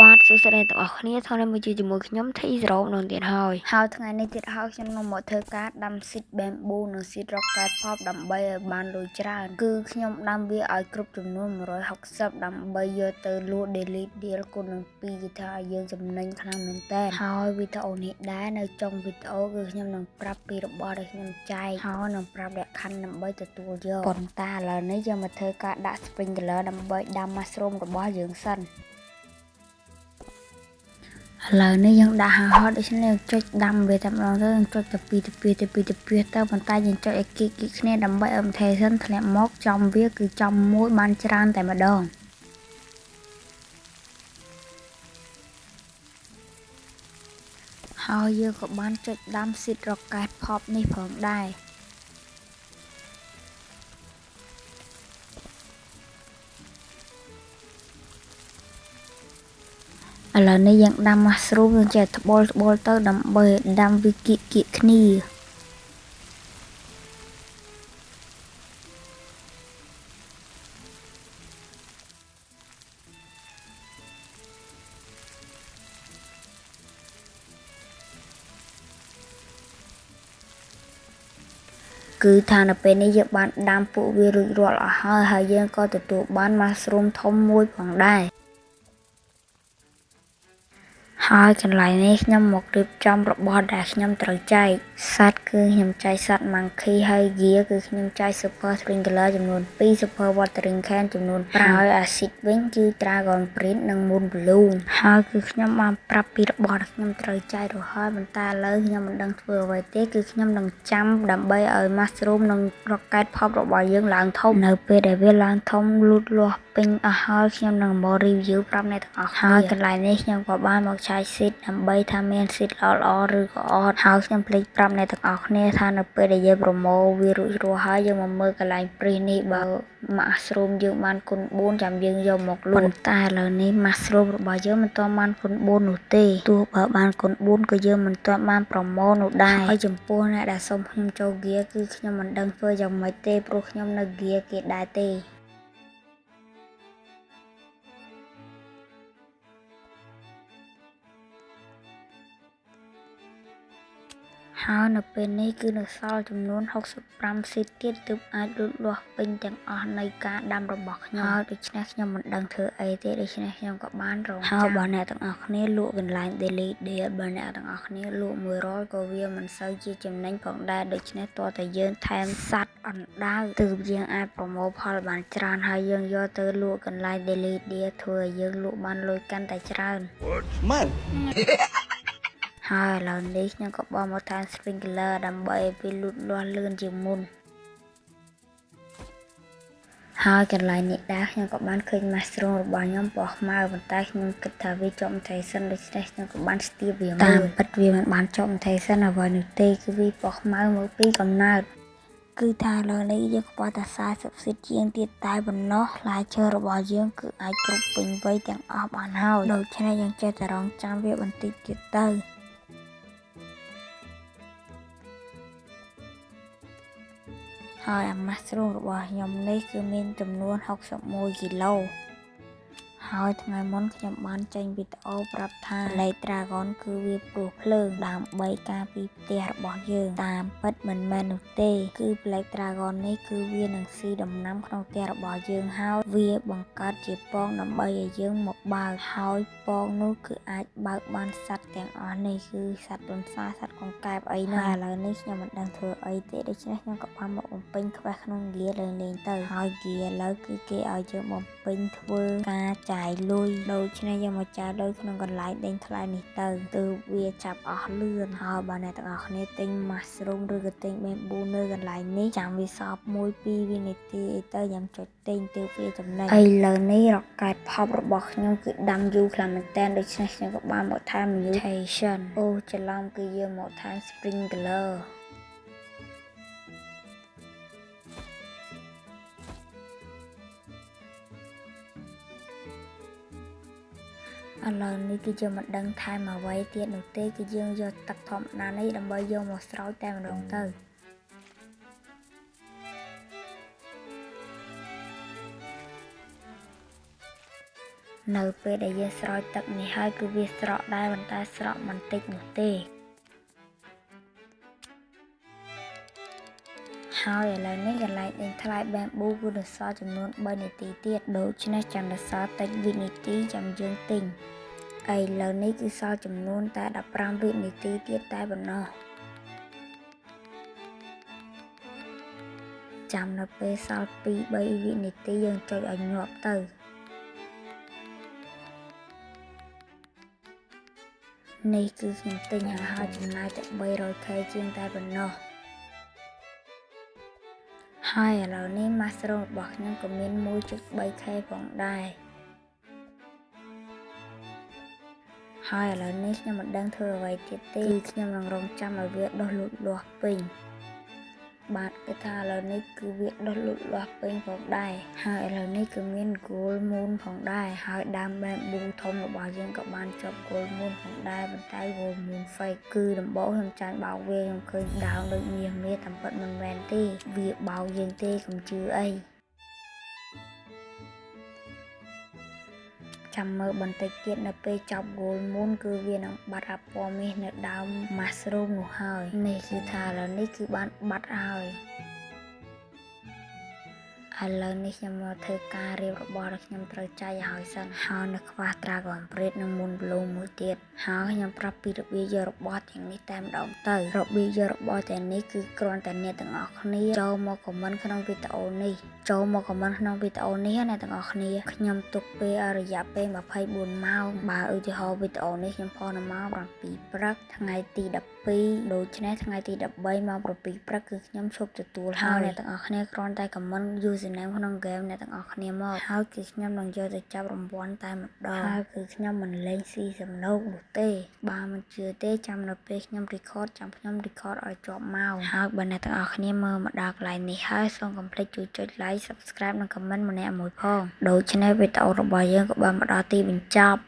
បាទសួស្តីទាំងអស់គ្នាថ្ងៃនេះមកជាមួយខ្ញុំ T0 នឹងទៀតហើយថ្ងៃនេះទៀតហើយខ្ញុំនឹងមកធ្វើការដាំ seed bamboo និង seed rocket pop ដើម្បីឲ្យបានលុយច្រើនគឺខ្ញុំដាំវាឲ្យគ្រប់ចំនួន160ដើម្បីយកទៅលក់ daily deal គុណនឹង2គឺថាយើងចំណេញខ្លាំងមែនតើហើយវីដេអូនេះដែរនៅចុងវីដេអូគឺខ្ញុំនឹងប្រាប់ពីរបស់ដែលខ្ញុំចែកហើយនឹងប្រាប់លក្ខខណ្ឌដើម្បីទទួលយកប៉ុន្តែឥឡូវនេះយើងមកធ្វើការដាក់ sprinkler ដើម្បីដាំ mushroom របស់យើងសិនឥឡូវនេះយើងដាក់ហោដូច្នេះចុចដាំវាតែម្ដងទៅចុចទៅពីទៅទៅប៉ុន្តែយើងចុចឲ្យគៀកគ្នាដើម្បីឲ្យ rotation ធ្លាក់មកចំវាគឺចំមួយបានច្រើនតែម្ដងហើយយើងក៏បានចុចដាំ seed rocket pop នេះផងដែរឥឡូវនេះយើងដាំ mushroom យើងចេះត្បូលទៅដើម្បីដាំវាគៀកគ្នាគឺថានៅពេលនេះយើងបានដាំពួកវារួចរាល់អស់ហើយយើងក៏ទទួលបាន mushroom ធំមួយផងដែរហើយកន្លែងនេះខ្ញុំមករៀបចំរបស់ដែលខ្ញុំត្រូវចែកសัตว์គឺខ្ញុំចែកសัตว์ monkey ហើយ gear គឺខ្ញុំចែក super sprinkler ចំនួន2 super watering can ចំនួន5ហើយ acid វិញគឺ dragon print និង moon balloon ហើយគឺខ្ញុំបានប្រាប់ពីរបស់ដែលខ្ញុំត្រូវចែកទៅហើយប៉ុន្តែឥឡូវខ្ញុំមិនដឹងធ្វើអ្វីទេគឺខ្ញុំនឹងចាំដើម្បីឲ្យ mushroom និង rocket pop របស់យើងឡើងធំនៅពេលដែលវាឡើងធំលូតលាស់ពេញអស់ហើយខ្ញុំនឹងមក review ប្រាប់អ្នកទាំងអស់គ្នាហើយកន្លែងនេះខ្ញុំក៏បានមកឆែក seed ដើម្បីថាមាន seed ល្អឬក៏អត់ហើយខ្ញុំភ្លេចប្រាប់អ្នកទាំងអស់គ្នាថានៅពេលដែលយើងប្រមូលវារួចរាល់ហើយយើងមកមើលកន្លែងព្រីសនេះបើ mushroom យើងបានគុណ4ចាំយើងយកមកលក់ប៉ុន្តែឥឡូវនេះ mushroom របស់យើងមិនទាន់បានគុណ4នោះទេទោះបើបានគុណ4ក៏យើងមិនទាន់បានប្រមូលនោះដែរហើយចំពោះអ្នកដែលសុំខ្ញុំចូល gear គឺខ្ញុំមិនដឹងធ្វើយ៉ាងម៉េចទេព្រោះខ្ញុំនៅ gear គេដែរទេហើយនៅពេលនេះគឺនៅសល់ចំនួន65 seed ទៀតទើបអាចលូតលាស់ពេញទាំងអស់នៃការដាំរបស់ខ្ញុំហើយដូច្នេះខ្ញុំមិនដឹងធ្វើអីទេដូច្នេះខ្ញុំក៏បានរងចាំហើយបើអ្នកទាំងអស់គ្នាលក់កន្លែង daily deal បើអ្នកទាំងអស់គ្នាលក់100ក៏វាមិនសូវជាចំណេញផងដែរដូច្នេះតើតែយើងថែមសัตว์អណ្ដើកទើបយើងអាចប្រមូលផលបានច្រើនហើយយើងយកទៅលក់កន្លែង daily deal ធ្វើឲ្យយើងលក់បានលុយកាន់តែច្រើនម៉ាត់ហើយឥឡូវនេះខ្ញុំក៏បោះមកតាម sprinkler ដើម្បីឲ្យវាលូតលាស់លឿនជាងមុនហើយកន្លែងនេះដែរខ្ញុំក៏បានឃើញ mushroom របស់ខ្ញុំពណ៌ខ្មៅប៉ុន្តែខ្ញុំគិតថាវាជាប់ mutation ដូច្នេះខ្ញុំក៏បានស្ទាបវាមើលតាមពិតវាមិនបានជាប់ mutation អ្វីនោះទេគឺវាពណ៌ខ្មៅមកពីកំណើតគឺថាឥឡូវនេះយើងខ្វះតែ40 seed ជាងទៀតតែប៉ុណ្ណោះផ្លែឈើរបស់យើងគឺអាចគ្រប់ពេញវ័យទាំងអស់បានហើយដូច្នេះយើងចេះតែរងចាំវាបន្តិចទៀតទៅហើយអា mushroom របស់ខ្ញុំនេះគឺមានចំនួន61គីឡូហើយថ្ងៃមុនខ្ញុំបានចេញវីដេអូប្រាប់ថា Black Dragon គឺវាព្រោះភ្លើងដើម្បីការពារផ្ទះរបស់យើងតាមពិតមិនមែននោះទេគឺ Black Dragon នេះគឺវានឹងស៊ីដំណាំក្នុងផ្ទះរបស់យើងហើយវាបង្កើតជាពងដើម្បីឲ្យយើងមកបើកហើយពងនោះគឺអាចបើកបានសត្វទាំងអស់នេះគឺសត្វទន្សាសត្វកង្កែបអីណាឥឡូវនេះខ្ញុំមិនដឹងធ្វើអីទេដូច្នេះខ្ញុំក៏បានមកបំពេញខ្វះក្នុង gear លេងទៅហើយ gear ឥឡូវគឺគេឲ្យយើងបំពេញធ្វើការចាយលុយដូច្នេះយើងមកចាយលុយក្នុងកន្លែងដេញថ្លៃនេះទៅវាចាប់អស់លឿនហើយបើអ្នកទាំងអស់គ្នាទិញ mushroom ឬក៏ទិញ bamboo នៅកន្លែងនេះចាំវាសល់1-2វិនាទីអីទៅខ្ញុំចុចទិញទៅវាចំណេញឥឡូវនេះ rocket pop របស់ខ្ញុំគឺដាំយូរខ្លាំងមែនតើដូច្នេះខ្ញុំក៏បានមកថែម mutation អូច្រឡំគឺយើងមកថែម sprinklerឥឡូវនេះគឺយើងមិនដឹងថែមអ្វីទៀតនោះទេគឺយើងយកទឹកធម្មតានេះដើម្បីយកមកស្រោចតែម្ដងទៅ នៅពេលដែលយើងស្រោចទឹកនេះហើយគឺវាស្រក់ដែរប៉ុន្តែស្រក់មិនតិចនោះទេហើយឥឡូវនេះកន្លែងដេញថ្លៃបែមប៊ូគឺនៅសល់ចំនួន3នាទីទៀតដូច្នេះចាំនៅសល់តិចវិនាទីចាំយើងទិញឥឡូវនេះគឺសល់ចំនួនតែ15វិនាទីទៀតតែប៉ុណ្ណោះចាំនៅពេលសល់2-3វិនាទីយើងចុចឲ្យញាប់ទៅនេះគឺខ្ញុំទិញហើយចំណាយតែ 300k ជាងតែប៉ុណ្ណោះហើយឥឡូវនេះ mushroom របស់ខ្ញុំក៏មាន 1.3k ផងដែរហើយឥឡូវនេះខ្ញុំមិនដឹងធ្វើអ្វីទៀតទេគឺខ្ញុំនឹងរងចាំឲ្យវាដុះលូតលាស់ពេញបាទគឺថាឥឡូវនេះគឺវាដុះលូតលាស់ពេញផងដែរហើយឥឡូវនេះគឺមាន gold moon ផងដែរហើយដើមបែមប៊ូធំរបស់យើងក៏បានជាប់ gold moon ផងដែរប៉ុន្តែ gold moon fake គឺដំបូងខ្ញុំចាញ់បោកវាខ្ញុំឃើញដើមដូចមាសតាមពិតមិនមែនទេវាបោកយើងទេកុំជឿអីចាំមើលបន្តិចទៀតនៅពេលចប់ gold moon គឺវានឹងបាត់អាពណ៌មាសនៅដើម mushroom នោះហើយនេះគឺថាឥឡូវនេះគឺបានបាត់ហើយឥឡូវនេះខ្ញុំមកធ្វើការរៀបរបស់ដែលខ្ញុំត្រូវចែកឲ្យសិនហើយនៅខ្វះ Dragon Bread និង Moon Bloom មួយទៀតហើយខ្ញុំប្រាប់ពីរបៀបយករបស់ទាំងនេះតែម្ដងទៅរបៀបយករបស់ទាំងនេះគឺគ្រាន់តែអ្នកទាំងអស់គ្នាចូលមក comment ក្នុងវីដេអូនេះអ្នកទាំងអស់គ្នាខ្ញុំទុកពេលរយៈពេល24ម៉ោងបើឧទាហរណ៍វីដេអូនេះខ្ញុំផុសនៅម៉ោង7ព្រឹកថ្ងៃទី12ដូច្នេះថ្ងៃទី13ម៉ោង7ព្រឹកគឺខ្ញុំឈប់ទទួលហើយអ្នកទាំងអស់គ្នាគ្រាន់តែ comment username ក្នុង game អ្នកទាំងអស់គ្នាមកហើយគឺខ្ញុំនឹងយកទៅចាប់រង្វាន់តែម្ដងហើយគឺខ្ញុំមិនលេងស៊ីសំណូកនោះទេបើមិនជឿទេចាំនៅពេលខ្ញុំ record ឲ្យជាប់ម៉ោងហើយបើអ្នកទាំងអស់គ្នាមើលមកដល់កន្លែងនេះហើយសូមកុំភ្លេចជួយចុច like subscribe និង comment ម្នាក់មួយផងដូច្នេះវីដេអូរបស់យើងក៏បានមកដល់ទីបញ្ចប់